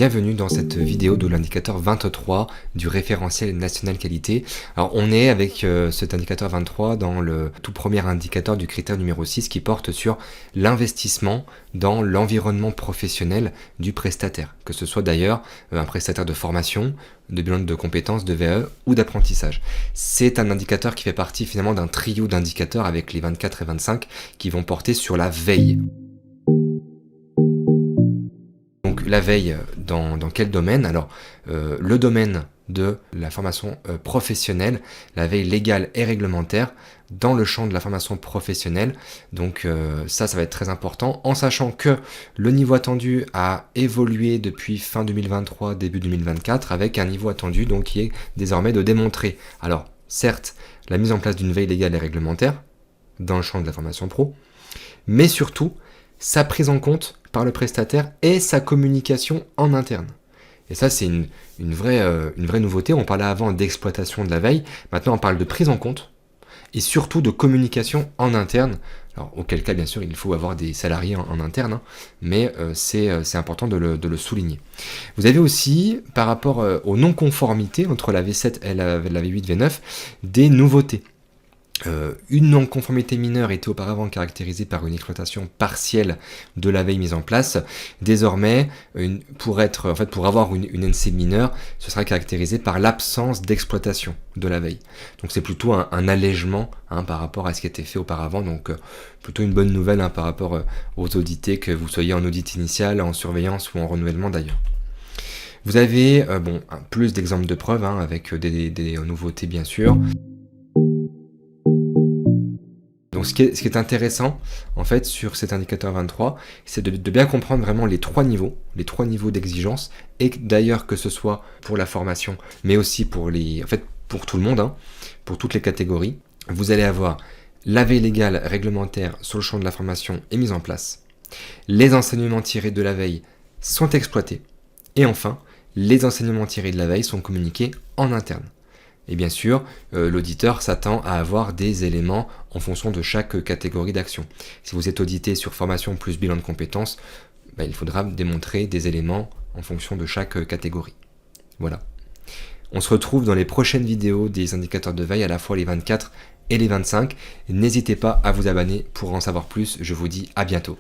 Bienvenue dans cette vidéo de l'indicateur 23 du référentiel national qualité. Alors on est avec cet indicateur 23 dans le tout premier indicateur du critère numéro 6 qui porte sur l'investissement dans l'environnement professionnel du prestataire, que ce soit d'ailleurs un prestataire de formation, de bilan de compétences, de VAE ou d'apprentissage. C'est un indicateur qui fait partie finalement d'un trio d'indicateurs avec les 24 et 25 qui vont porter sur la veille. Donc la veille dans quel domaine? Alors le domaine de la formation professionnelle, la veille légale et réglementaire dans le champ de la formation professionnelle. Donc ça va être très important, en sachant que le niveau attendu a évolué depuis fin 2023, début 2024, avec un niveau attendu donc qui est désormais de démontrer, alors certes, la mise en place d'une veille légale et réglementaire dans le champ de la formation pro, mais surtout sa prise en compte par le prestataire et sa communication en interne. Et ça, c'est une vraie nouveauté. On parlait avant d'exploitation de la veille. Maintenant, on parle de prise en compte et surtout de communication en interne. Alors, auquel cas, bien sûr, il faut avoir des salariés en interne, hein, mais c'est important de le souligner. Vous avez aussi, par rapport aux non-conformités entre la V7 et la V8, V9, des nouveautés. Une non-conformité mineure était auparavant caractérisée par une exploitation partielle de la veille mise en place. Désormais, pour avoir une NC mineure, ce sera caractérisé par l'absence d'exploitation de la veille. Donc c'est plutôt un allègement par rapport à ce qui était fait auparavant. Donc plutôt une bonne nouvelle par rapport aux audités, que vous soyez en audit initial, en surveillance ou en renouvellement d'ailleurs. Vous avez plus d'exemples de preuves avec des nouveautés bien sûr. Donc ce qui est intéressant en fait sur cet indicateur 23, c'est de bien comprendre vraiment les trois niveaux d'exigence, et d'ailleurs que ce soit pour la formation, mais aussi pour tout le monde, pour toutes les catégories. Vous allez avoir la veille légale réglementaire sur le champ de la formation est mise en place, les enseignements tirés de la veille sont exploités, et enfin, les enseignements tirés de la veille sont communiqués en interne. Et bien sûr, l'auditeur s'attend à avoir des éléments en fonction de chaque catégorie d'action. Si vous êtes audité sur formation plus bilan de compétences, il faudra démontrer des éléments en fonction de chaque catégorie. Voilà. On se retrouve dans les prochaines vidéos des indicateurs de veille, à la fois les 24 et les 25. N'hésitez pas à vous abonner pour en savoir plus. Je vous dis à bientôt.